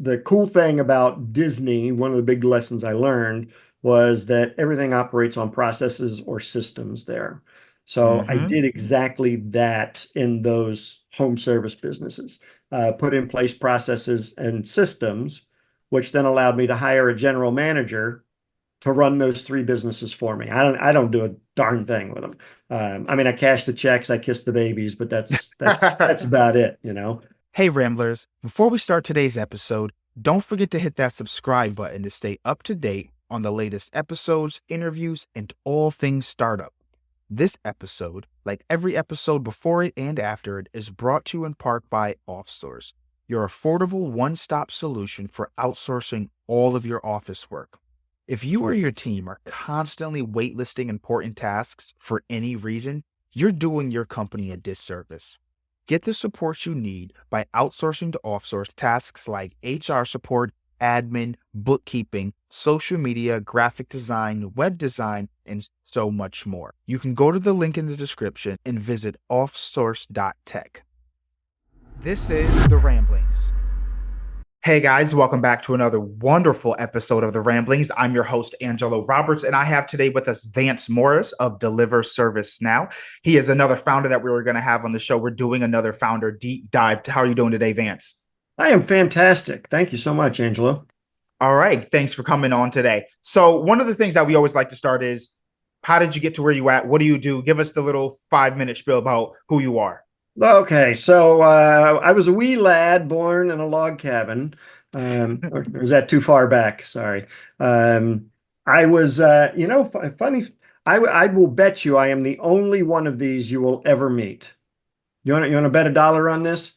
the cool thing about Disney, one of the big lessons I learned was that everything operates on processes or systems there. So I Mm-hmm. did exactly that in those home service businesses, put in place processes and systems, which then allowed me to hire a general manager to run those three businesses for me. I don't do a darn thing with them. I mean, I cash the checks, I kiss the babies, but that's about it, you know. Hey, Ramblers, before we start today's episode, don't forget to hit that subscribe button to stay up to date on the latest episodes, interviews, and all things startup. This episode, like every episode before it and after it, is brought to you in part by OffSource, your affordable one-stop solution for outsourcing all of your office work. If you or your team are constantly waitlisting important tasks for any reason, you're doing your company a disservice. Get the support you need by outsourcing to OffSource tasks like HR support, admin, bookkeeping, social media, graphic design, web design, and so much more. You can go to the link in the description and visit offsource.tech. This is The Ramblings. Hey guys, welcome back to another wonderful episode of The Ramblings. I'm your host, Angelo Roberts, and I have today with us Vance Morris of Deliver Service Now. He is another founder that we were going to have on the show. We're doing another founder deep dive. How are you doing today, Vance? I am fantastic. Thank you so much, Angelo. All right, thanks for coming on today. So, one of the things that we always like to start is how did you get to where you at? What do you do? Give us the little 5 minute spiel about who you are. Okay, so I was a wee lad born in a log cabin. Or is that too far back? Sorry. Um, I was, funny. I will bet you I am the only one of these you will ever meet. You want to bet $1 on this?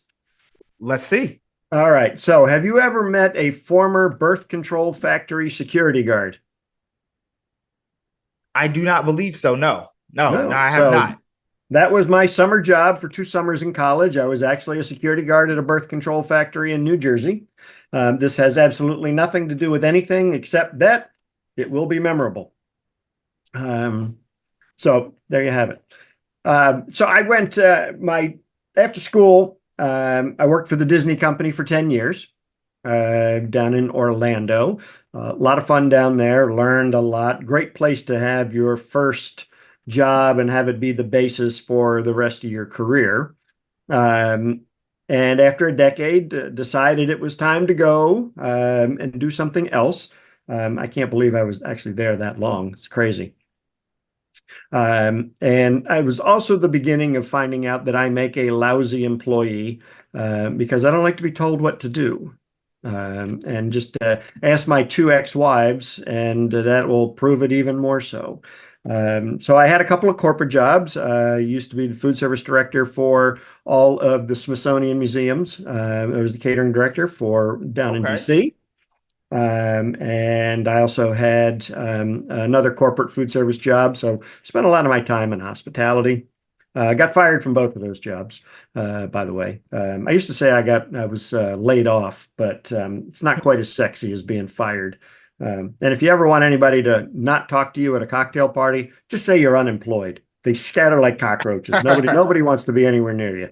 Let's see. All right. So, have you ever met a former birth control factory security guard? I do not believe so. No, no, No. I have So not. that was my summer job for 2 summers in college. I was actually a security guard at a birth control factory in New Jersey. This has absolutely nothing to do with anything except that it will be memorable. Um, so there you have it. So I went my after school. I worked for the Disney company for 10 years down in Orlando. A lot of fun down there. Learned a lot. Great place to have your first job and have it be the basis for the rest of your career. Um, and after a decade, decided it was time to go and do something else. I can't believe I was actually there that long. It's crazy. And I was also the beginning of finding out that I make a lousy employee because I don't like to be told what to do. And just ask my two ex-wives, and that will prove it even more so. So I had a couple of corporate jobs. Used to be the food service director for all of the Smithsonian museums. I was the catering director for down in Okay. DC. And I also had another corporate food service job. So spent a lot of my time in hospitality. I got fired from both of those jobs, by the way. I used to say I was laid off, but it's not quite as sexy as being fired. And if you ever want anybody to not talk to you at a cocktail party, just say you're unemployed. They scatter like cockroaches. Nobody wants to be anywhere near you.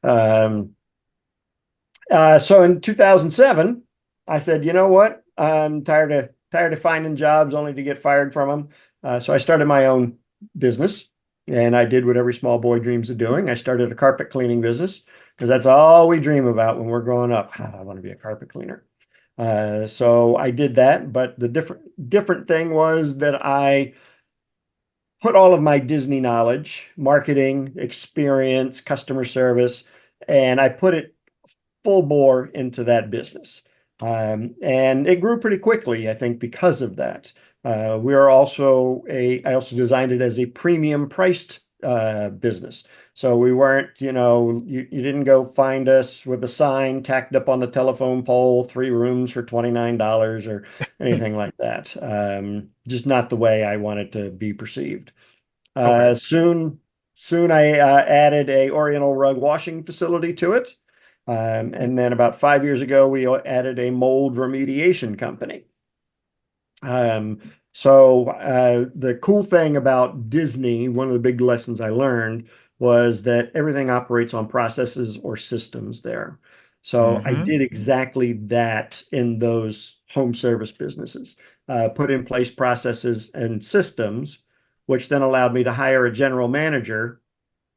Um, so in 2007, I said, you know what? I'm tired of finding jobs only to get fired from them. So I started my own business, and I did what every small boy dreams of doing. I started a carpet cleaning business because that's all we dream about when we're growing up. I want to be a carpet cleaner. So I did that, but the different thing was that I put all of my Disney knowledge, marketing, experience, customer service, and I put it full bore into that business. And it grew pretty quickly, I think, because of that. I also designed it as a premium priced business. So we weren't, you didn't go find us with a sign tacked up on the telephone pole, 3 rooms for $29 or anything like that. Just not the way I wanted to be perceived. Okay. Uh, soon, soon I added a Oriental rug washing facility to it. And then about 5 years ago, we added a mold remediation company. So the cool thing about Disney, one of the big lessons I learned was that everything operates on processes or systems there. So I Mm-hmm. did exactly that in those home service businesses, put in place processes and systems, which then allowed me to hire a general manager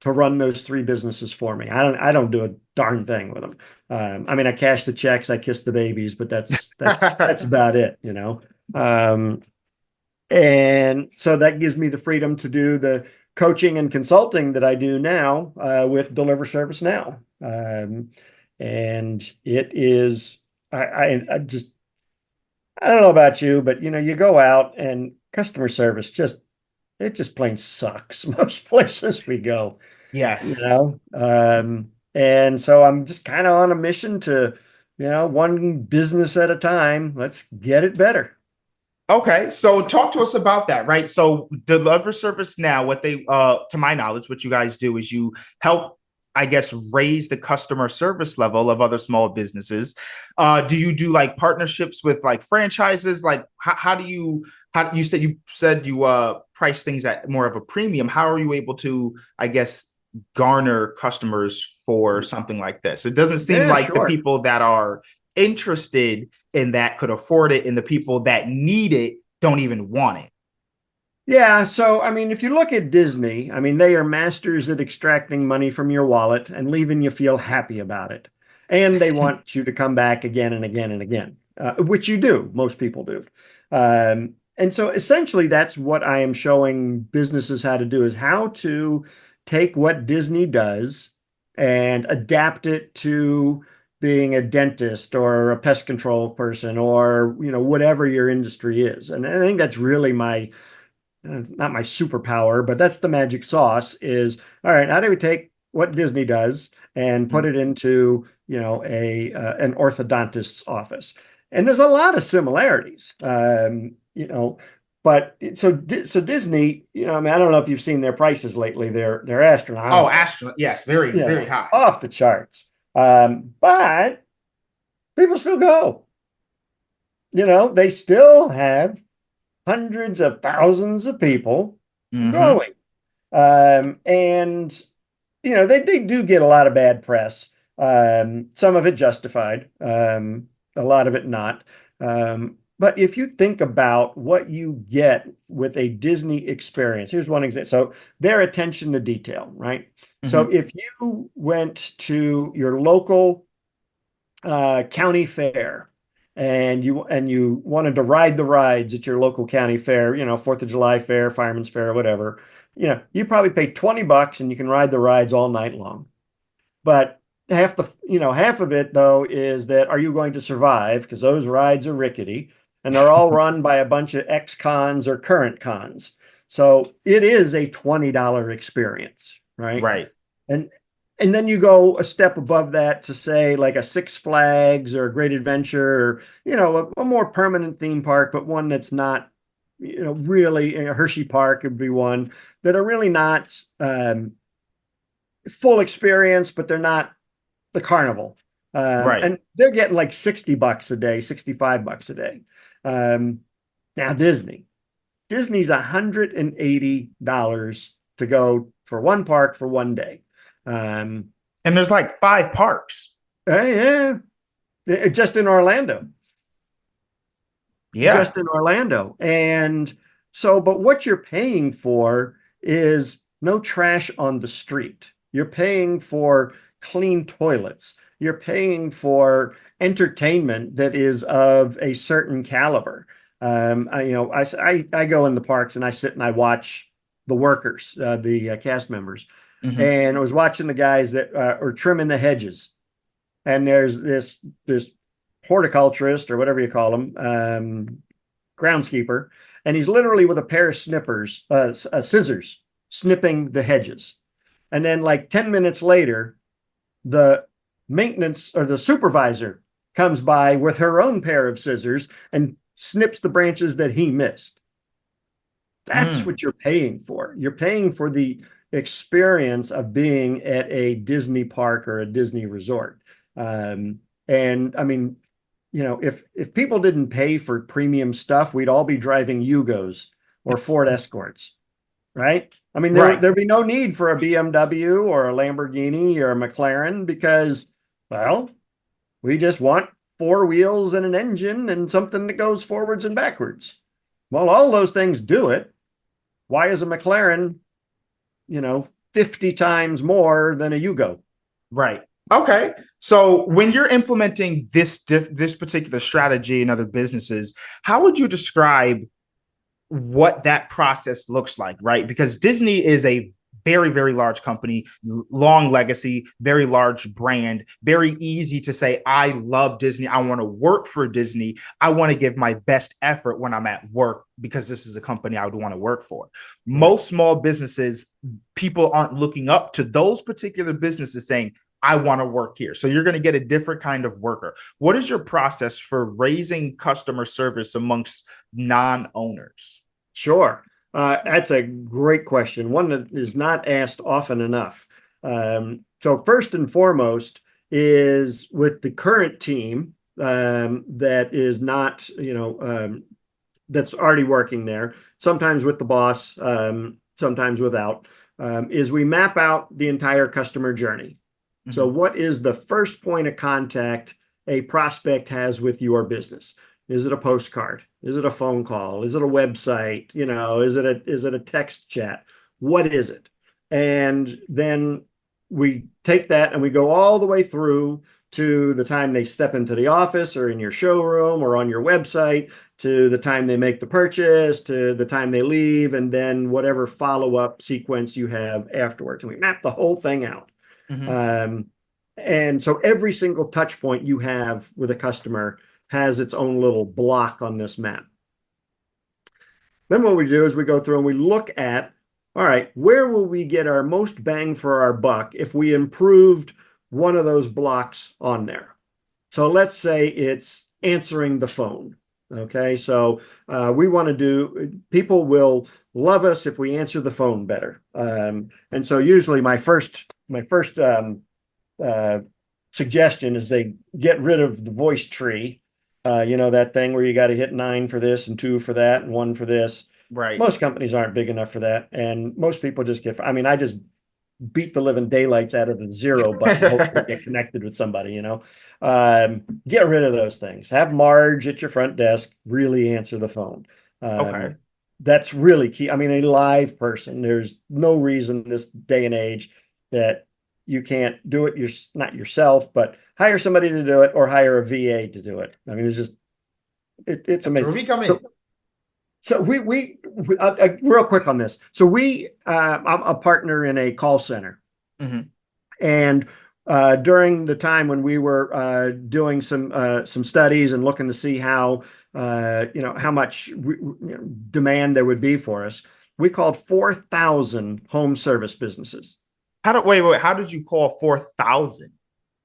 to run those three businesses for me. I don't do a darn thing with them. I mean, I cash the checks, I kiss the babies, but that's about it, you know. Um, and so that gives me the freedom to do the coaching and consulting that I do now with Deliver Service Now. And it is, I just, I don't know about you, but you go out and customer service it just plain sucks most places we go, you Yes. know? And so I'm just kind of on a mission to, one business at a time. Let's get it better. Okay, so talk to us about that, right? So Deliver Service Now, what they to my knowledge, what you guys do is you help, I guess, raise the customer service level of other small businesses. Do you do like partnerships with like franchises? Like how do you you said you price things at more of a premium. How are you able to, I guess, garner customers for something like this? It doesn't seem Yeah, like the sure. people that are interested and that could afford it, and the people that need it don't even want it. Yeah, so I mean, if you look at Disney, I mean, they are masters at extracting money from your wallet and leaving you feel happy about it. And they want you to come back again and again and again, which you do. Most people do. And so essentially, that's what I am showing businesses how to do is how to take what Disney does and adapt it to being a dentist or a pest control person or, whatever your industry is. And I think that's really not my superpower, but that's the magic sauce is, all right, how do we take what Disney does and put it into, an orthodontist's office? And there's a lot of similarities, but so Disney, I mean, I don't know if you've seen their prices lately. They're Oh, astronomical, astronaut, yes, very, very high. off the charts. But people still go, they still have hundreds of thousands of people Mm-hmm. going. And they do get a lot of bad press. Some of it justified, a lot of it not. But if you think about what you get with a Disney experience, here's one example. So their attention to detail, right? So Mm-hmm. if you went to your local county fair and you wanted to ride the rides at your local county fair, 4th of July fair, Fireman's Fair, whatever, you probably pay $20 and you can ride the rides all night long. But half of it though is that are you going to survive? Because those rides are rickety and they're all run by a bunch of ex-cons or current cons. So it is a $20 experience, right? Right. And and then you go a step above that to say like a Six Flags or a Great Adventure or a more permanent theme park, but one that's not really Hershey Park would be one that are really not full experience, but they're not the carnival. Right. And they're getting like $60 a day, $65 a day. Um, now Disney's $180 to go for one park for one day. Um, And there's like 5 parks. yeah, just in Orlando, Yeah. just in Orlando. And so, but what you're paying for is no trash on the street. You're paying for clean toilets. You're paying for entertainment that is of a certain caliber. I go in the parks and I sit and I watch the workers, the cast members, Mm-hmm. and I was watching the guys that are trimming the hedges. And there's this horticulturist or whatever you call him, groundskeeper, and he's literally with a pair of scissors, snipping the hedges. And then, like 10 minutes later, the maintenance or the supervisor comes by with her own pair of scissors and snips the branches that he missed. That's Mm. what you're paying for. You're paying for the experience of being at a Disney park or a Disney resort. And I mean, if people didn't pay for premium stuff, we'd all be driving Yugos or Ford Escorts, right? I mean, Right. there'd be no need for a BMW or a Lamborghini or a McLaren because, well, We just want four wheels and an engine and something that goes forwards and backwards. Well, all those things do it. Why is a McLaren, 50 times more than a Yugo? Right. Okay. So when you're implementing this particular strategy in other businesses, how would you describe what that process looks like, right? Because Disney is a very, very large company, long legacy, very large brand, very easy to say, I love Disney. I want to work for Disney. I want to give my best effort when I'm at work because this is a company I would want to work for. Most small businesses, people aren't looking up to those particular businesses saying, I want to work here. So you're going to get a different kind of worker. What is your process for raising customer service amongst non-owners? Sure. That's a great question, one that is not asked often enough. So first and foremost is with the current team that is not, that's already working there, sometimes with the boss, sometimes without, is we map out the entire customer journey. So what is the first point of contact a prospect has with your business? Is it a postcard? Is it a phone call? Is it a website? Is it a text chat? What is it? And then we take that and we go all the way through to the time they step into the office or in your showroom or on your website, to the time they make the purchase, to the time they leave, and then whatever follow-up sequence you have afterwards. And we map the whole thing out. And so every single touch point you have with a customer has its own little block on this map. Then what we do is we go through and we look at, all right, where will we get our most bang for our buck if we improved one of those blocks on there? So let's say it's answering the phone. Okay, so we want to do, people will love us if we answer the phone better. And so usually my first suggestion is they get rid of the voice tree. That thing where you got to hit 9 for this and 2 for that and 1 for this. Right. Most companies aren't big enough for that. And most people just I just beat the living daylights out of the 0 button, hopefully get connected with somebody, get rid of those things. Have Marge at your front desk really answer the phone. Okay. That's really key. I mean, a live person, there's no reason this day and age that you can't do it. You're not yourself, but hire somebody to do it or hire a VA to do it. I mean, it's just, it's amazing. So we come in. So we real quick on this. So I'm a partner in a call center, and during the time when we were doing some studies and looking to see how how much demand there would be for us, we called 4,000 home service businesses. Wait, how did you call 4,000?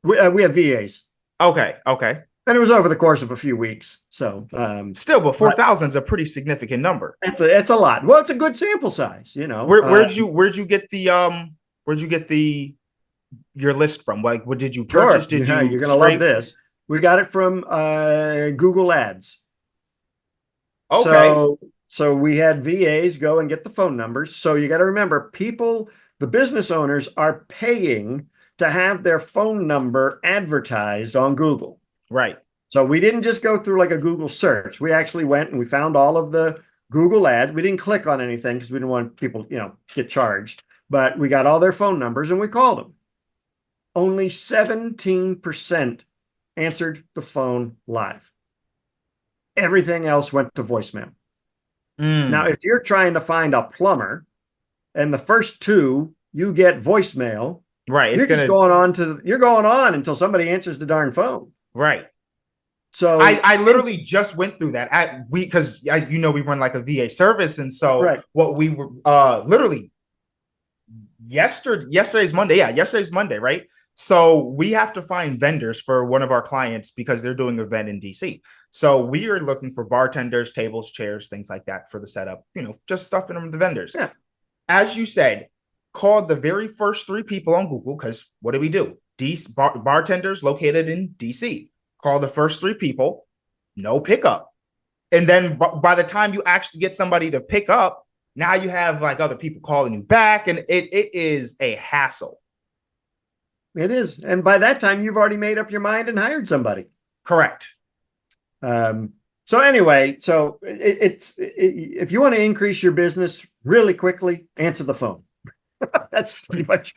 We have VAs. Okay. And it was over the course of a few weeks. So still, but 4,000 is a pretty significant number. It's a lot. Well, it's a good sample size, Where'd you get your list from? Like, what did you purchase? Sure. You're gonna love this. We got it from Google Ads. Okay. So we had VAs go and get the phone numbers. So you got to remember, the business owners are paying to have their phone number advertised on Google. Right. So we didn't just go through like a Google search. We actually went and we found all of the Google ads. We didn't click on anything because we didn't want people, get charged. But we got all their phone numbers and we called them. Only 17% answered the phone live. Everything else went to voicemail. Now, if you're trying to find a plumber and the first 2 you get voicemail, right, you're going on until somebody answers the darn phone. Right. So I literally just went through that because we run like a VA service, and so what we were literally yesterday's Monday. Yeah, yesterday's Monday, right? So we have to find vendors for one of our clients because they're doing an event in DC. So we are looking for bartenders, tables, chairs, things like that for the setup, just stuff in the vendors. Yeah. As you said, called the very first 3 people on Google, because what do we do? Bartenders located in DC. Call the first 3 people, no pickup. And then by the time you actually get somebody to pick up, now you have like other people calling you back, and it is a hassle. It is. And by that time, you've already made up your mind and hired somebody. Correct. So anyway, if you want to increase your business really quickly, answer the phone. That's pretty much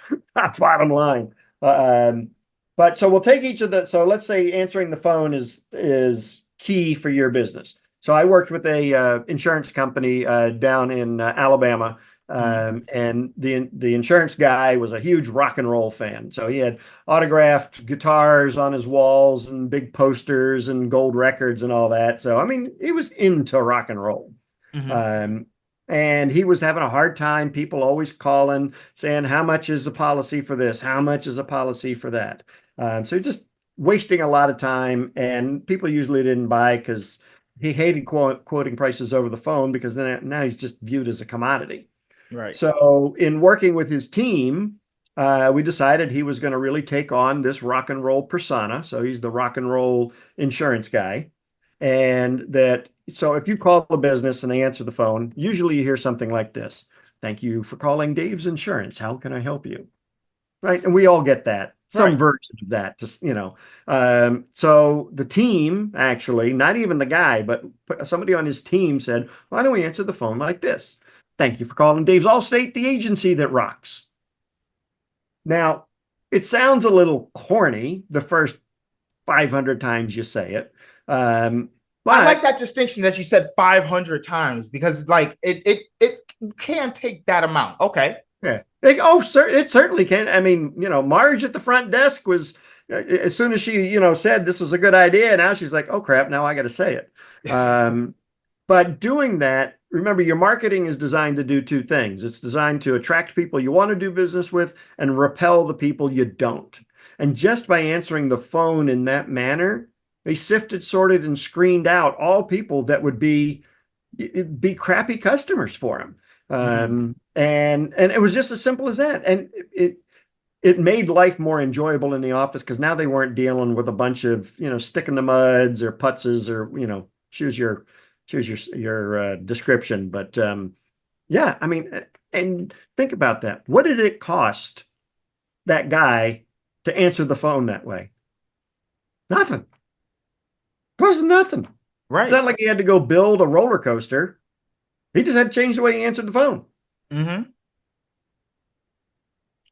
bottom line. But so we'll take each of the, so let's say answering the phone is key for your business. So I worked with a insurance company down in Alabama. And the insurance guy was a huge rock and roll fan. So he had autographed guitars on his walls and big posters and gold records and all that. So, I mean, he was into rock and roll. Um, and he was having a hard time. People always calling saying, how much is the policy for this? How much is a policy for that? So just wasting a lot of time. And people usually didn't buy because he hated quoting prices over the phone because then now he's just viewed as a commodity. Right. So in working with his team, we decided he was going to really take on this rock and roll persona. So he's the rock and roll insurance guy. And that, so if you call a business and they answer the phone, usually you hear something like this. Thank you for calling Dave's Insurance. How can I help you? Right. And we all get that, some version of that, just, so the team actually, not even the guy, but somebody on his team said, why don't we answer the phone like this? Thank you for calling Dave's Allstate, the agency that rocks. Now, it sounds a little corny the first 500 times you say it. But I like that distinction that you said 500 times because like it can take that amount. Okay. Yeah. It certainly can. I mean, Marge at the front desk was, as soon as she, said this was a good idea, now she's like, oh crap, now I got to say it. But doing that, remember, your marketing is designed to do two things. It's designed to attract people you want to do business with and repel the people you don't. And just by answering the phone in that manner, they sifted, sorted, and screened out all people that would be crappy customers for them. And it was just as simple as that. And it made life more enjoyable in the office because now they weren't dealing with a bunch of, stick in the muds or putzes or, choose your description. But yeah, I mean, and think about that. What did it cost that guy to answer the phone that way? Nothing. It wasn't nothing. Right. It's not like he had to go build a roller coaster. He just had to change the way he answered the phone.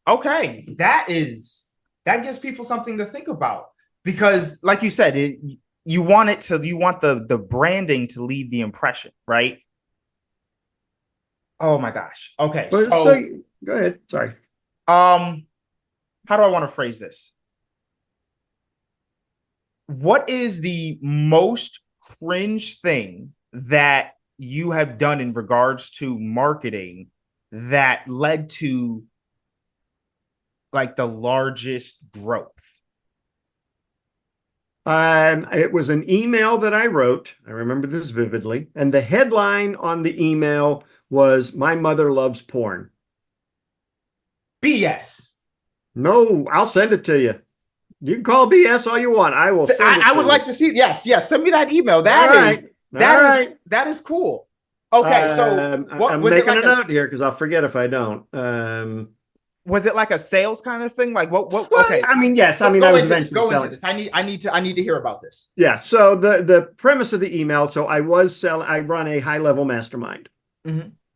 Okay, that gives people something to think about because, like you said, you want the branding to leave the impression, right? Oh my gosh. Okay, so go ahead. Sorry. How do I want to phrase this? What is the most cringe thing that you have done in regards to marketing that led to like the largest growth? It was an email that I wrote. I remember this vividly. And the headline on the email was, "My mother loves porn." BS. No, I'll send it to you. You can call BS all you want. I will send it I would like to see. Yes. Send me that email. That is cool. Okay. So I'm making a note here because I'll forget if I don't. Was it like a sales kind of thing? Like what? Well, okay. I mean, yes. I mean, I was eventually selling. Into this. I need to hear about this. Yeah. So the premise of the email. So I run a high level mastermind,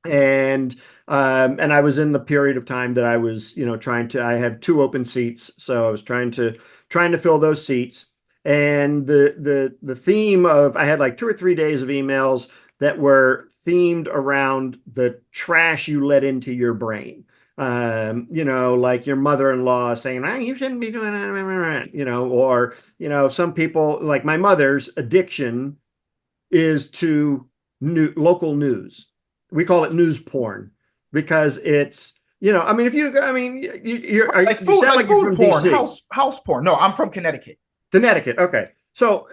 and I was in the period of time that I was, I had 2 open seats, so I was trying to fill those seats. And the theme of, I had like 2 or 3 days of emails that were themed around the trash you let into your brain. Like your mother-in-law saying, you shouldn't be doing that, or, some people, like my mother's addiction is to local news. We call it news porn because it's, I mean, you're like food, like food porn, house porn. No, I'm from Connecticut. Connecticut. Okay. So,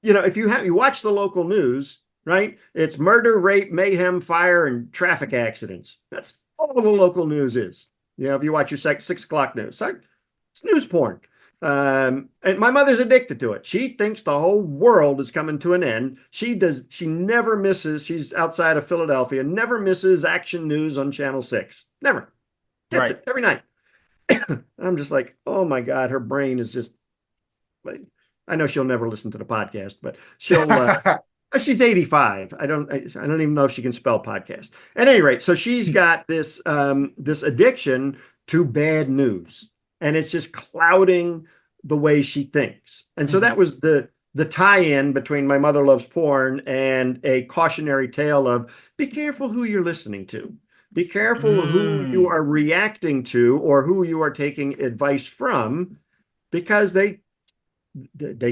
if you watch the local news, right? It's murder, rape, mayhem, fire, and traffic accidents. That's all the local news is. If you watch your 6 o'clock news, it's news porn. And my mother's addicted to it. She thinks the whole world is coming to an end. She never misses. She's outside of Philadelphia, never misses action news on Channel 6. Never. Gets it every night. I'm just like, oh my God, her brain is just like, I know she'll never listen to the podcast, but she's 85. I don't even know if she can spell podcast. At any rate, so she's got this addiction to bad news, and it's just clouding the way she thinks. And so Mhm. that was the tie-in between My Mother Loves Porn and a cautionary tale of be careful who you're listening to. Be careful who you Mm. are reacting to or who you are taking advice from, because they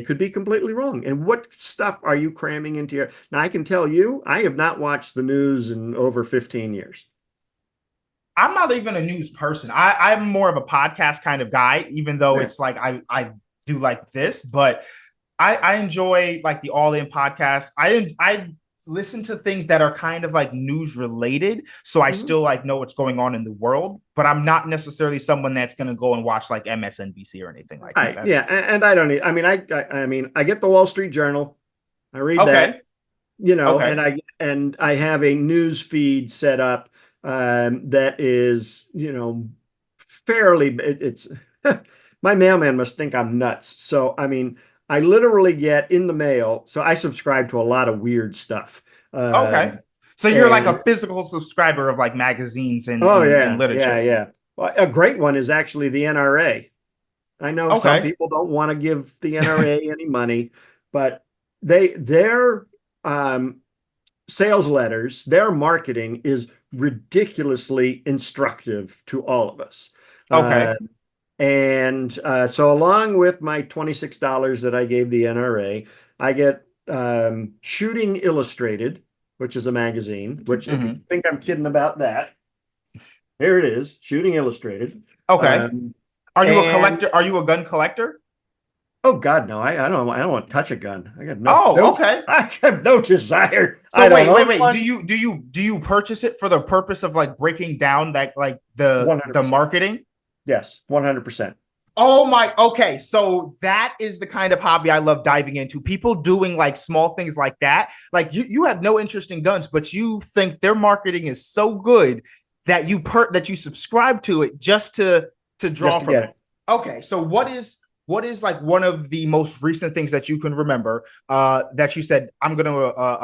could be completely wrong. And what stuff are you cramming into your? Now, I can tell you, I have not watched the news in over 15 years. I'm not even a news person. I'm more of a podcast kind of guy, even though Yeah. it's like I do like this, but I enjoy like the All In podcast. I listen to things that are kind of like news related, so I Mhm. still like know what's going on in the world. But I'm not necessarily someone that's going to go and watch like MSNBC or anything like that. Right. Yeah. That's And I don't need, I mean, I get the Wall Street Journal. I read that, okay. and Okay. I have a news feed set up that is, fairly, it's my mailman must think I'm nuts. So, I mean, I literally get in the mail. So I subscribe to a lot of weird stuff. Okay. Um, So you're like and a physical subscriber of like magazines and Oh and yeah, yeah, literature. yeah. Well, a great one is actually the NRA. I know some Okay. people don't want to give the NRA any money, but their um, sales letters, their marketing is ridiculously instructive to all of us. Uh, Okay. and so, along with my $26 that I gave the NRA, I get Shooting Illustrated, which is a magazine. Which, if you Hmm. think I'm kidding about that, here it is, Shooting Illustrated. Okay. Um, Are you a and collector? Are you a gun collector? oh God, no, I don't want to touch a gun. I got Oh, okay. I have no desire. I So don't wait, wait, own wait. Do one. you do you do you purchase it for the purpose of like breaking down that like the 100%. marketing? Yes, 100%. Oh my, okay. So that is the kind of hobby I love diving into. People doing like small things like that. Like you have no interest in guns, but you think their marketing is so good that that you subscribe to it just to Just draw to from get it. it. Okay. So what is like one of the most recent things that you can remember that you said, I'm gonna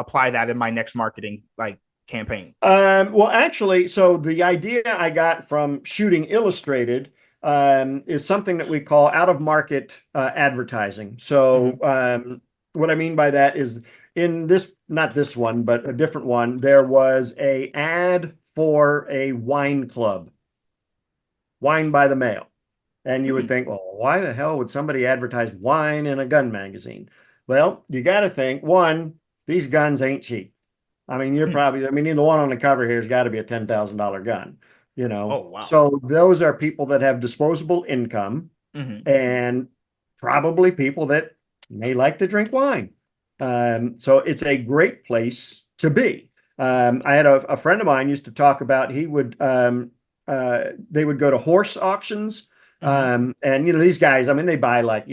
apply that in my next marketing like campaign? Well, actually, so the idea I got from Shooting Illustrated is something that we call out of market advertising. So, Mhm. what I mean by that is in this, not this one, but a different one, there was a ad for a wine club, Wine by the Mail. And you would Hmm. think, well, why the hell would somebody advertise wine in a gun magazine? Well, you got to think, one, these guns ain't cheap. I mean, I mean, the one on the cover here has got to be a $10,000 gun, you know? Oh wow. So those are people that have disposable income Hmm. and probably people that may like to drink wine. So it's a great place to be. I had a friend of mine used to talk about they would go to horse auctions. Hmm. And, these guys, I mean, they buy like,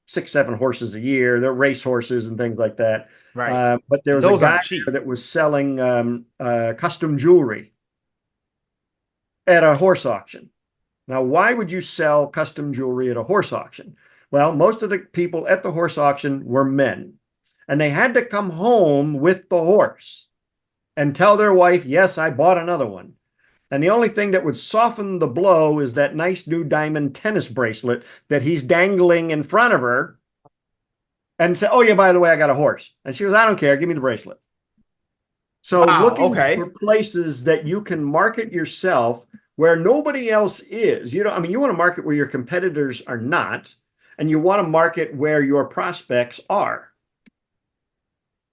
six, seven horses a year. They're race horses and things like that. Right. But there And was a those guy aren't cheap. there that was selling custom jewelry at a horse auction. Now, why would you sell custom jewelry at a horse auction? Well, most of the people at the horse auction were men, and they had to come home with the horse and tell their wife, yes, I bought another one. And the only thing that would soften the blow is that nice new diamond tennis bracelet that he's dangling in front of her and say, oh, yeah, by the way, I got a horse. And she goes, I don't care. Give me the bracelet. So Wow. looking Okay. for places that you can market yourself where nobody else is. I mean, you want to market where your competitors are not, and you want to market where your prospects are.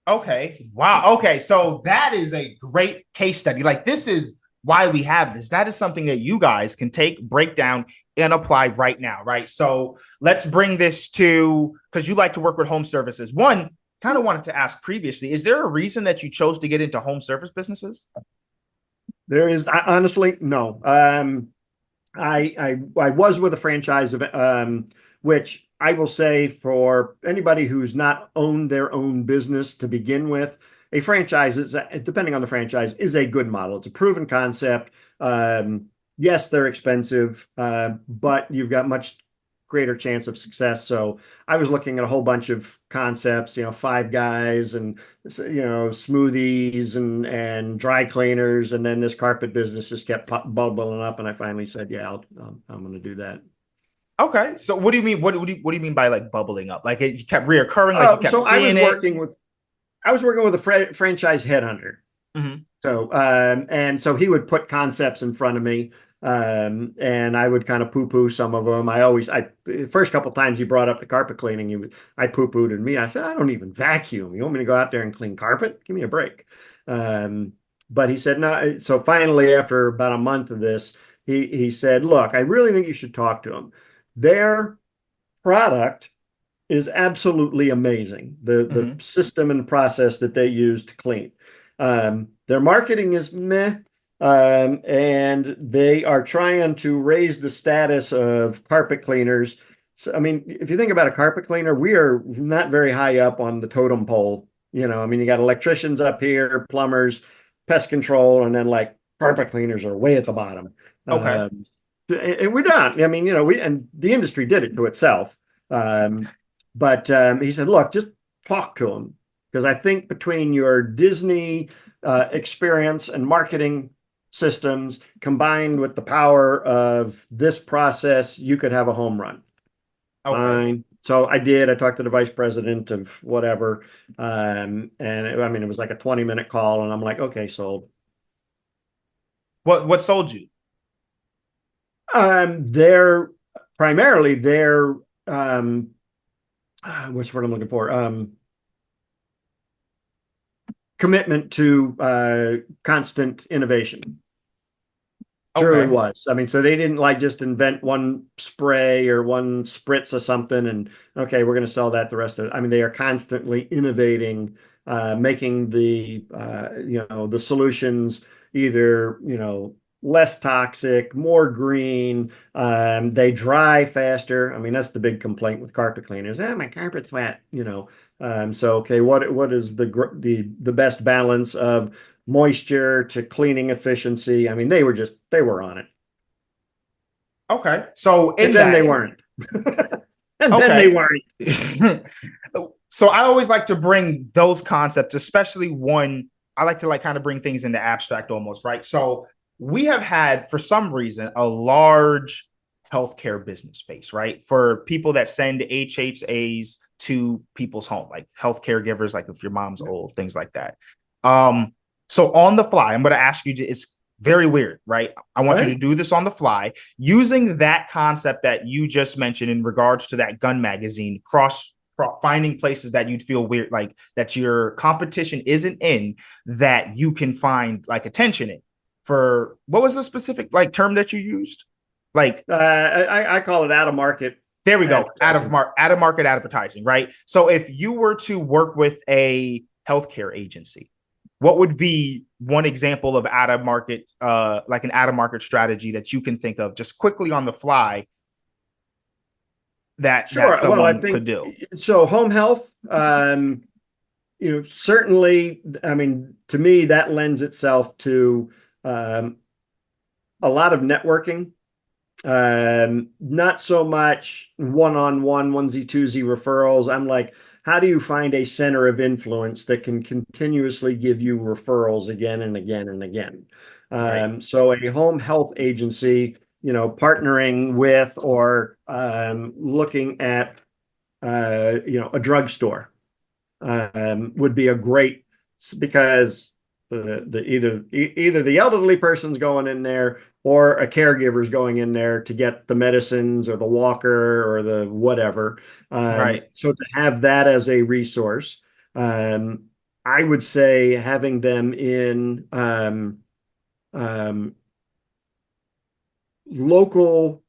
Okay. Wow. Okay. So that is a great case study. Like, this is why we have this. That is something that you guys can take, break down, and apply right now. Right. So let's bring this to, because you like to work with home services. One, kind of wanted to ask previously, is there a reason that you chose to get into home service businesses? There is honestly no. I was with a franchise of which I will say for anybody who's not owned their own business to begin with, a franchise is, depending on the franchise, is a good model. It's a proven concept. yes, they're expensive, but you've got much greater chance of success. So I was looking at a whole bunch of concepts, Five Guys and smoothies and dry cleaners, and then this carpet business just kept bubbling up, and I finally said, yeah, I'm going to do that. Okay. So what do you mean? What do you mean by like bubbling up? Like it kept reoccurring, like you kept So seeing it? I was working with a franchise headhunter. Mm-hmm. So, and so he would put concepts in front of me, and I would kind of poo-poo some of them. The first couple of times he brought up the carpet cleaning, I poo-pooed at me. I said, I don't even vacuum. You want me to go out there and clean carpet? Give me a break. Um, but he said, no. So finally, after about a month of this, he said, look, I really think you should talk to him. Their product is absolutely amazing. The Mm-hmm. system and process that they use to clean. Their marketing is meh, and they are trying to raise the status of carpet cleaners. So, I mean, if you think about a carpet cleaner, we are not very high up on the totem pole. I mean, you got electricians up here, plumbers, pest control, and then like carpet cleaners are way at the bottom. Okay. And we're not. I mean, and the industry did it to itself. Um, but he said, look, just talk to him. Because I think between your Disney experience and marketing systems combined with the power of this process, you could have a home run. Okay. Fine. So I did. I talked to the vice president of whatever. I mean, it was like a 20-minute call. And I'm like, okay, sold. What sold you? They're primarily their, what's the word I'm looking for? Commitment to constant innovation. Truly Okay. was. I mean, so they didn't like just invent one spray or one spritz or something and okay, we're going to sell that the rest of it. I mean, they are constantly innovating, making the solutions either, less toxic, more green. They dry faster. I mean, that's the big complaint with carpet cleaners. My carpet's wet. So okay, what is the best balance of moisture to cleaning efficiency? I mean, they were on it. Okay. So And in then they that, weren't. And then they okay. weren't. So I always like to bring those concepts, especially one I like to like kind of bring things into abstract almost, right? So we have had for some reason a large healthcare business space, right? For people that send HHAs to people's home, like healthcare givers, like if your mom's old, things like that. Um, so on the fly, I'm going to ask you to, it's very weird, right? I want you to Right? do this on the fly using that concept that you just mentioned in regards to that gun magazine, finding places that you'd feel weird, like that your competition isn't in, that you can find like attention in. For what was the specific like term that you used? Like I call it out of market there we go, advertising. out of market advertising, right? So if you were to work with a healthcare agency, what would be one example of out of market, like an out of market strategy that you can think of just quickly on the fly that Sure. Well, I someone could think do? so. Home health, certainly, I mean, to me, that lends itself to um, a lot of networking. Not so much one-on-one, onesie twosie referrals. I'm like, how do you find a center of influence that can continuously give you referrals again and again and again? Right. So a home health agency, partnering with or looking at, a drugstore would be a great because either the elderly person's going in there or a caregiver's going in there to get the medicines or the walker or the whatever. Right. So to have that as a resource, um, I would say having them in um, local,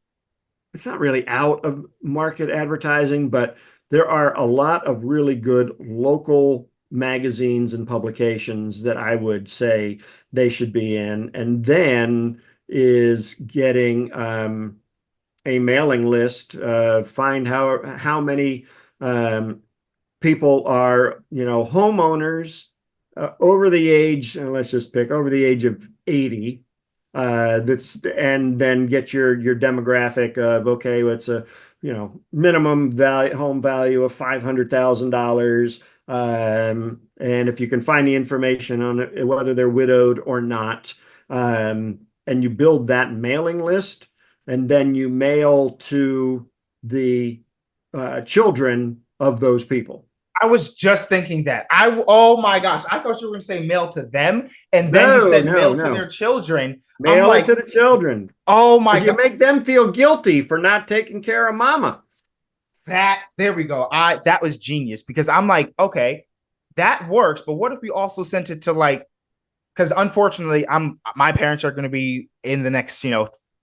it's not really out of market advertising, but there are a lot of really good local magazines and publications that I would say they should be in. And then is getting a mailing list, find how many people are, homeowners over the age, let's just pick over the age of 80 that's and then get your demographic of okay, it's a minimum value home value of $500,000. And if you can find the information on it, whether they're widowed or not, and you build that mailing list, and then you mail to the children of those people. I was just thinking that. Oh my gosh, I thought you were going to say mail to them, and then you No, said no, mail to no. their children. I'm Mail it like, to the children oh my because you god, make them feel guilty for not taking care of mama. that there we go. That was genius because I'm like, okay, that works, but what if we also sent it to like, because unfortunately, my parents are going to be in the next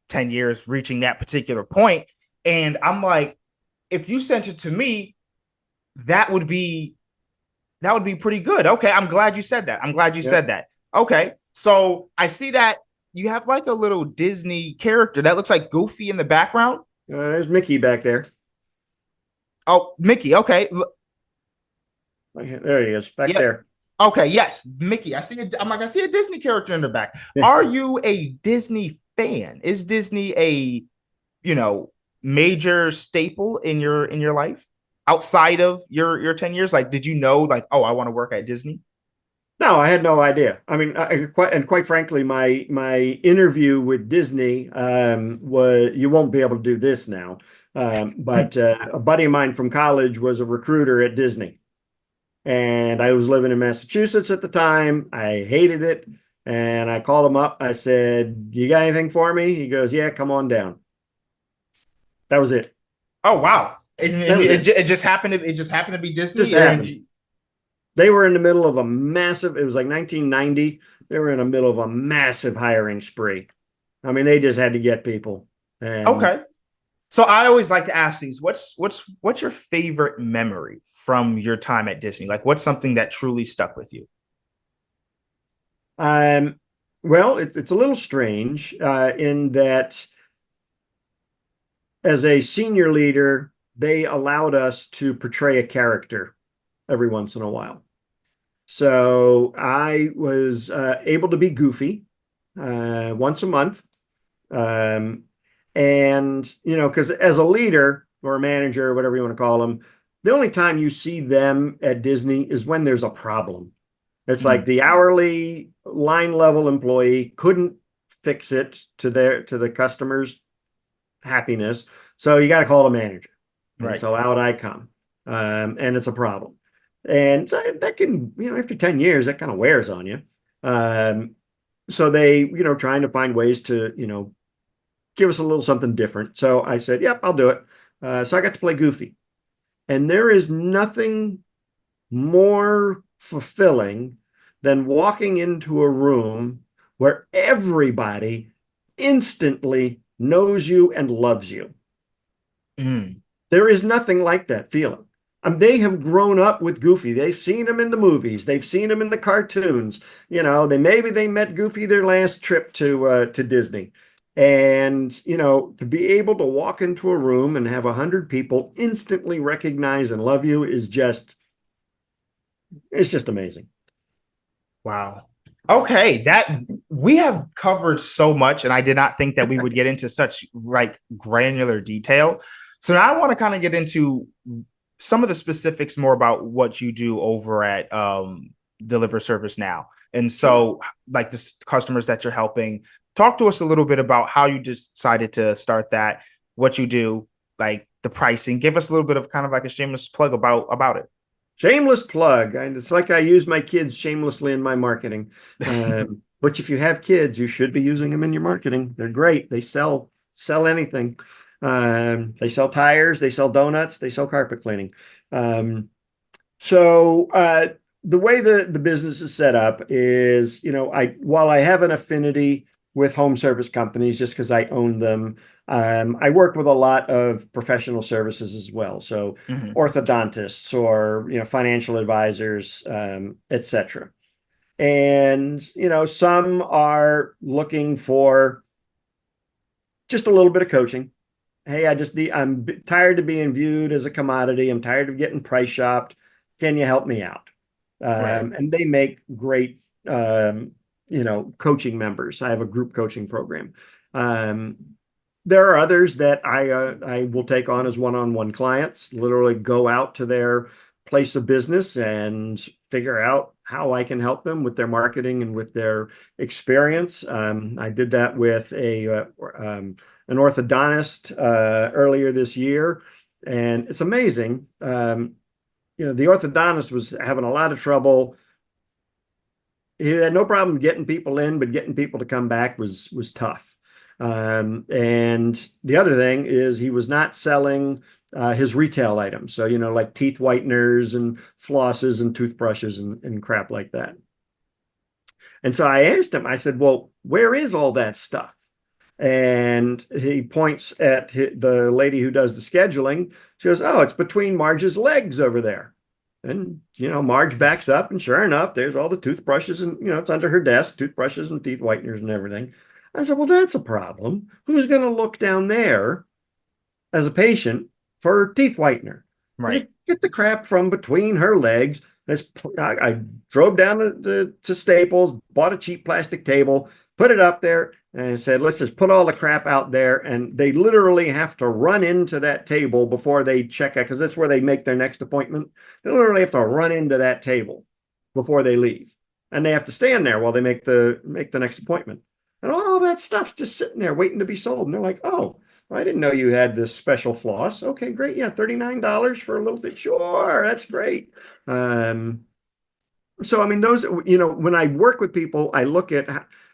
10 years reaching that particular point, and I'm like, if you sent it to me, that would be pretty good. Okay, I'm glad you said that. I'm glad you Yeah. said that. Okay, so I see that you have like a little Disney character that looks like Goofy in the background. There's Mickey back there. Oh, Mickey. Okay, There he is, back yep. there. Okay, yes, Mickey. I'm like, I see a Disney character in the back. Are you a Disney fan? Is Disney a you know major staple in your life outside of your 10 years? Like, did you know like, oh, I want to work at Disney? No, I had no idea. I mean, quite frankly, my interview with Disney was you won't be able to do this now, but a buddy of mine from college was a recruiter at Disney, and I was living in Massachusetts at the time. I hated it, and I called him up. I said, "You got anything for me?" He goes, "Yeah, come on down." That was it. Oh wow. That was it. It just happened to be Just Disney and happened. They were in the middle of a massive, it was like 1990. They were in the middle of a massive hiring spree. I mean, they just had to get people. And okay. So I always like to ask these, what's your favorite memory from your time at Disney? Like what's something that truly stuck with you? um, well, it's a little strange in that as a senior leader, they allowed us to portray a character every once in a while. So I was able to be Goofy once a month. Um, and, because as a leader or a manager, or whatever you want to call them, the only time you see them at Disney is when there's a problem. It's like Mm, the hourly line level employee couldn't fix it to the customer's happiness. So you got to call the manager. And right. so out I come. And it's a problem. And so that can, after 10 years, that kind of wears on you. Um, so they, trying to find ways to, give us a little something different. So I said, yep, I'll do it. So I got to play Goofy. And there is nothing more fulfilling than walking into a room where everybody instantly knows you and loves you. Mm, There is nothing like that feeling. They have grown up with Goofy. They've seen him in the movies. They've seen him in the cartoons. They met Goofy their last trip to Disney. And, to be able to walk into a room and have 100 people instantly recognize and love you it's just amazing. wow. Okay, that we have covered so much, and I did not think that we would get into such like granular detail. So now I want to kind of get into some of the specifics more about what you do over at Deliver Service Now. And Sure. so, like the customers that you're helping, talk to us a little bit about how you decided to start that, what you do, like the pricing. Give us a little bit of kind of like a shameless plug about it. Shameless plug. And it's like I use my kids shamelessly in my marketing. But if you have kids, you should be using them in your marketing. They're great. They sell anything. They sell tires, they sell donuts, they sell carpet cleaning. Um, so the way the business is set up is, while I have an affinity with home service companies just because I own them, I work with a lot of professional services as well. So Mhm. orthodontists or financial advisors, etc. And some are looking for just a little bit of coaching. Hey, I'm tired of being viewed as a commodity. I'm tired of getting price shopped. Can you help me out? Right. And they make great coaching members. I have a group coaching program. Um, there are others that I will take on as one-on-one clients, literally go out to their place of business and figure out how I can help them with their marketing and with their experience. I did that with an orthodontist earlier this year, and it's amazing. The orthodontist was having a lot of trouble. He had no problem getting people in, but getting people to come back was tough. And the other thing is he was not selling his retail items. So, like teeth whiteners and flosses and toothbrushes and crap like that. And so I asked him, I said, well, where is all that stuff? And he points at the lady who does the scheduling. She goes, oh, it's between Marge's legs over there. And, Marge backs up, and sure enough, there's all the toothbrushes, and, it's under her desk, toothbrushes and teeth whiteners and everything. I said, well, that's a problem. Who's going to look down there as a patient for teeth whitener? Right. Get the crap from between her legs. I drove down to Staples, bought a cheap plastic table, put it up there, and said, let's just put all the crap out there. And they literally have to run into that table before they check out, because that's where they make their next appointment. They literally have to run into that table before they leave. And they have to stand there while they make the next appointment. And all that stuff's just sitting there waiting to be sold. And they're like, oh, I didn't know you had this special floss. Okay, great. Yeah, $39 for a little thing. Sure, that's great. So, I mean, those, when I work with people, I look at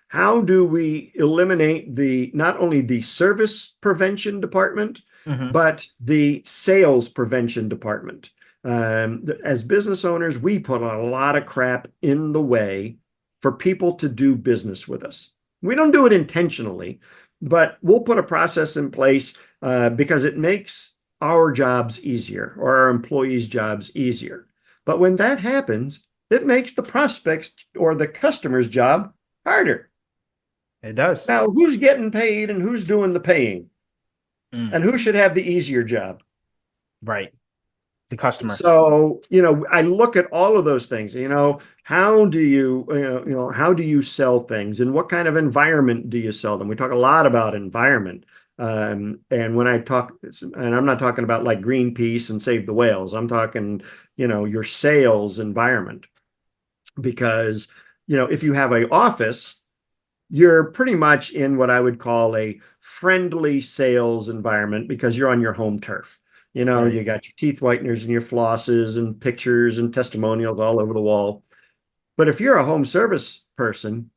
how do we eliminate not only the service prevention department, but the sales prevention department. As business owners, we put a lot of crap in the way for people to do business with us. We don't do it intentionally, but we'll put a process in place because it makes our jobs easier, or our employees' jobs easier. But when that happens, it makes the prospects or the customer's job harder. It does. Now, who's getting paid and who's doing the paying? And who should have the easier job? Right. The customer. So, I look at all of those things. How do you sell things, and what kind of environment do you sell them? We talk a lot about environment. And when I talk, and I'm not talking about like Greenpeace and Save the Whales, I'm talking, your sales environment. Because, if you have an office, you're pretty much in what I would call a friendly sales environment because you're on your home turf. Right. You got your teeth whiteners and your flosses and pictures and testimonials all over the wall. But if you're a home service person,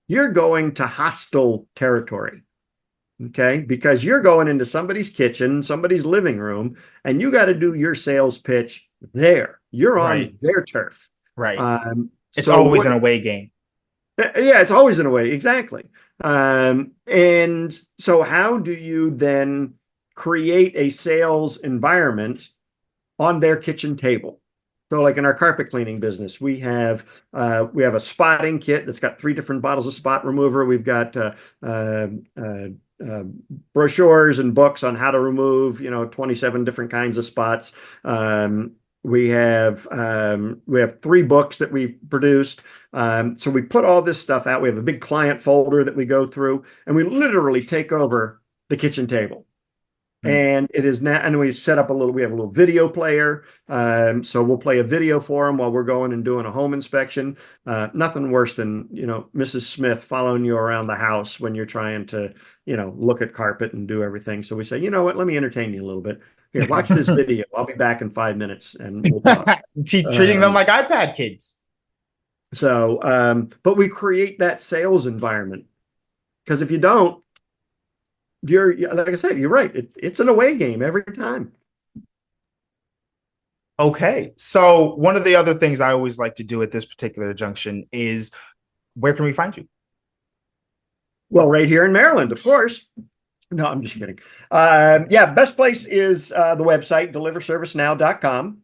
you're going to hostile territory. Okay, because you're going into somebody's kitchen, somebody's living room, and you got to do your sales pitch there. You're on their turf. Right. It's always an away game. Yeah, it's always an away. Exactly. And so how do you then create a sales environment on their kitchen table? So like in our carpet cleaning business, we have a spotting kit that's got 3 different bottles of spot remover. We've got brochures and books on how to remove 27 different kinds of spots. We have 3 books that we've produced. So we put all this stuff out. We have a big client folder that we go through, and we literally take over the kitchen table. And it is now, and we have a little video player. So we'll play a video for them while we're going and doing a home inspection. Nothing worse than, Mrs. Smith following you around the house when you're trying to, look at carpet and do everything. So we say, you know what, let me entertain you a little bit. Here, watch this video. I'll be back in 5 minutes and we'll talk. Treating them like iPad kids. So, but we create that sales environment, because if you don't, like I said, you're right. It's an away game every time. Okay. So one of the other things I always like to do at this particular junction is, where can we find you? Well, right here in Maryland, of course. No, I'm just kidding. Best place is the website, deliverservicenow.com.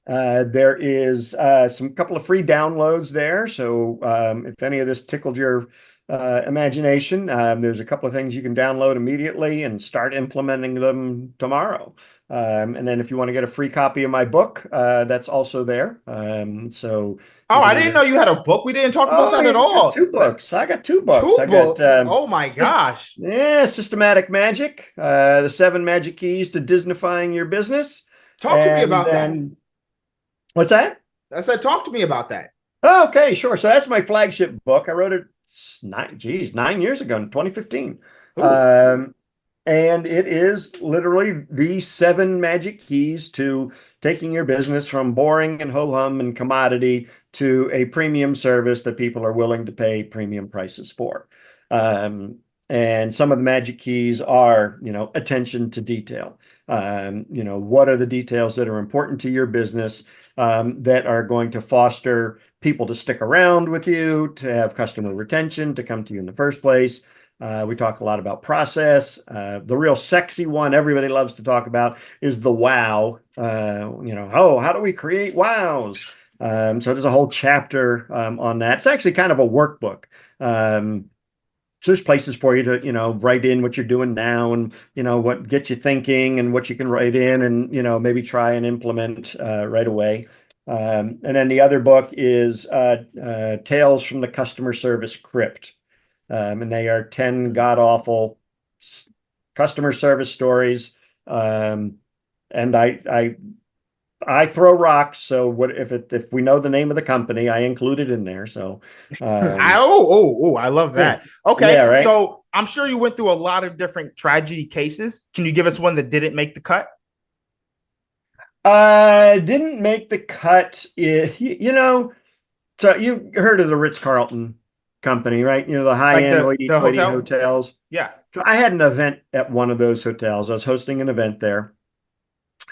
There is some couple of free downloads there. So if any of this tickled your imagination, there's a couple of things you can download immediately and start implementing them tomorrow. And then if you want to get a free copy of my book, that's also there. So Oh, you I can didn't either. know you had a book. We didn't talk about Oh, that at you got all. two books. I got two books. Two I got books. Oh my gosh. yeah, Systematic Magic, the 7 Magic Keys to Disneyfying Your Business, Talk to me and about that. then what's that? I said, talk to me about that. Oh, okay, sure. So that's my flagship book. I wrote it 9 years ago in 2015. Ooh. Um, and it is literally the 7 magic keys to taking your business from boring and ho-hum and commodity to a premium service that people are willing to pay premium prices for. Um, and some of the magic keys are, attention to detail. What are the details that are important to your business, that are going to foster people to stick around with you, to have customer retention, to come to you in the first place. We talk a lot about process. The real sexy one everybody loves to talk about is the wow. How do we create wows? So there's a whole chapter on that. It's actually kind of a workbook. So there's places for you to, write in what you're doing now and, what gets you thinking and what you can write in and, maybe try and implement right away. And then the other book is Tales from the Customer Service Crypt. And they are 10 god awful customer service stories. And I throw rocks. So if we know the name of the company, I include it in there. So I love yeah, that. Okay, yeah, right. so I'm sure you went through a lot of different tragedy cases. Can you give us one that didn't make the cut? Didn't make the cut. So you heard of the Ritz-Carlton company, right? The Like high-end the hoity-toity hotel? hotels. Yeah. So I had an event at one of those hotels. I was hosting an event there.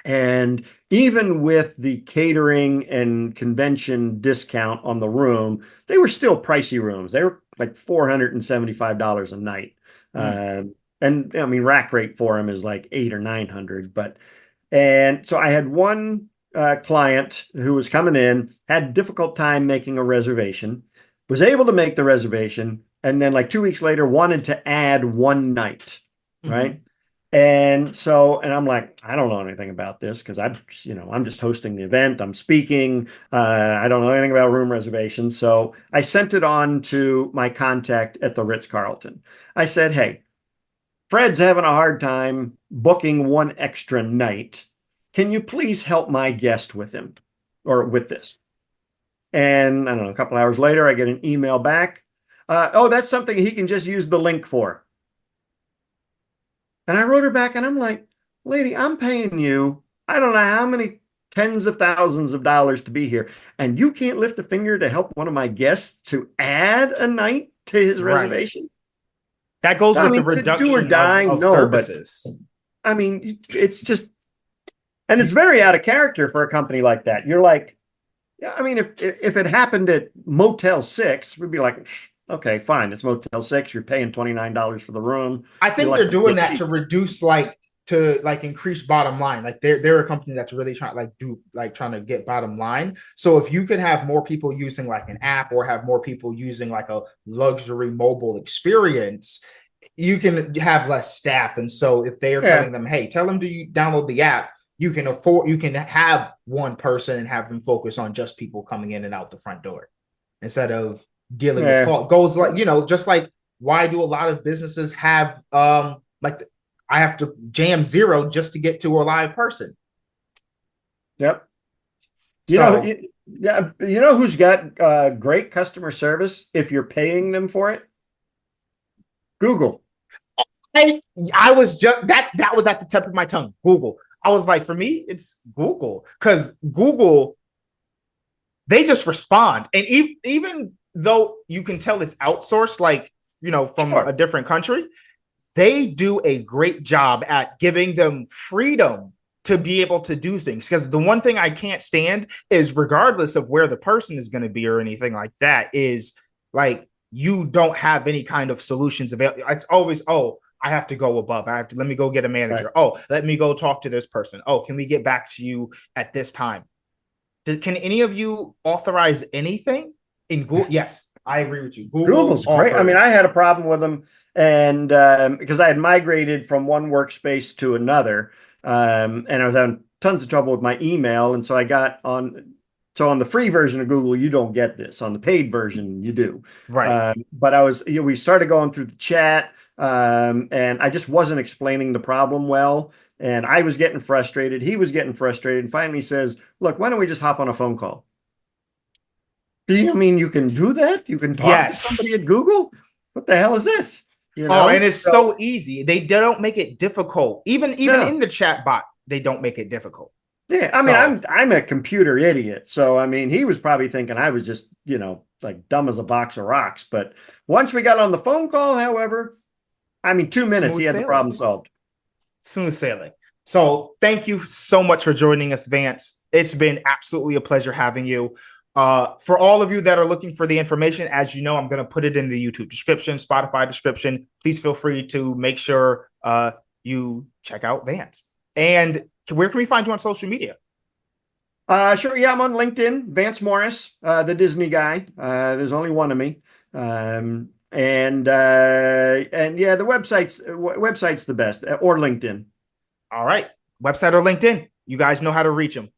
And even with the catering and convention discount on the room, they were still pricey rooms. They were like $475 a night. Mm. And I mean, rack rate for them is like 800 or 900. And so I had one client who was coming in, had a difficult time making a reservation, was able to make the reservation, and then like 2 weeks later wanted to add one night, Mm-hmm. right? And I'm like, I don't know anything about this because I'm just hosting the event. I'm speaking. I don't know anything about room reservations. So I sent it on to my contact at the Ritz-Carlton. I said, hey, Fred's having a hard time booking one extra night. Can you please help my guest with him or with this? And I don't know, a couple hours later, I get an email back. Oh, that's something he can just use the link for. And I wrote her back and I'm like, lady, I'm paying you, I don't know how many tens of thousands of dollars to be here. And you can't lift a finger to help one of my guests to add a night to his Right. reservation. That goes I with the mean, to do or reduction die, of no, but services. I mean, it's just, and it's You, very out of character for a company like that. You're like, yeah, I mean, if it happened at Motel 6, we'd be like, okay, fine, it's Motel 6. You're paying $29 for the room. I You think like they're to doing get that to cheap. reduce to increase bottom line. Like they're a company that's really trying to get bottom line. So if you could have more people using like an app or have more people using like a luxury mobile experience, you can have less staff. And so if they are Yeah, telling them, hey, tell them to download the app, you can have one person and have them focus on just people coming in and out the front door instead of dealing with yeah, call goes like, just like why do a lot of businesses have I have to jam zero just to get to a live person. yep. You know, So yeah, who's got great customer service if you're paying them for it? Google. I, I was just that was at the tip of my tongue. Google. I was like, for me, it's Google because Google they just respond, and even though you can tell it's outsourced, like from a Sure. different country, they do a great job at giving them freedom to be able to do things. Because the one thing I can't stand is, regardless of where the person is going to be or anything like that, is like you don't have any kind of solutions available. It's always, oh, I have to go above. Let me go get a Right. manager. Oh, let me go talk to this person. Oh, can we get back to you at this time? Can any of you authorize anything in Google? Yes, I agree with you. Google Google's great. I mean, I offers. had a problem with them, and because I had migrated from one workspace to another. And I was having tons of trouble with my email. And so I got on. So on the free version of Google, you don't get this. On the paid version, you do. Right. But we started going through the chat, and I just wasn't explaining the problem well. And I was getting frustrated. He was getting frustrated. And finally he says, look, why don't we just hop on a phone call? Do you mean you can do that? You can talk to Yes. somebody at Google? What the hell is this? Oh, and it's so easy. They don't make it difficult. Even No. in the chat bot, they don't make it difficult. Yeah, I mean, I'm a computer idiot. So I mean, he was probably thinking I was just, like dumb as a box of rocks. But once we got on the phone call, however, I mean, 2 minutes, he had the problem solved. Smooth sailing. So thank you so much for joining us, Vance. It's been absolutely a pleasure having you. For all of you that are looking for the information, as you know, I'm going to put it in the YouTube description, Spotify description. Please feel free to make sure you check out Vance. And where can we find you on social media? Sure. Yeah, I'm on LinkedIn, Vance Morris, the Disney guy. There's only one of me. And yeah, the website's the best, or LinkedIn. All right. Website or LinkedIn. You guys know how to reach them.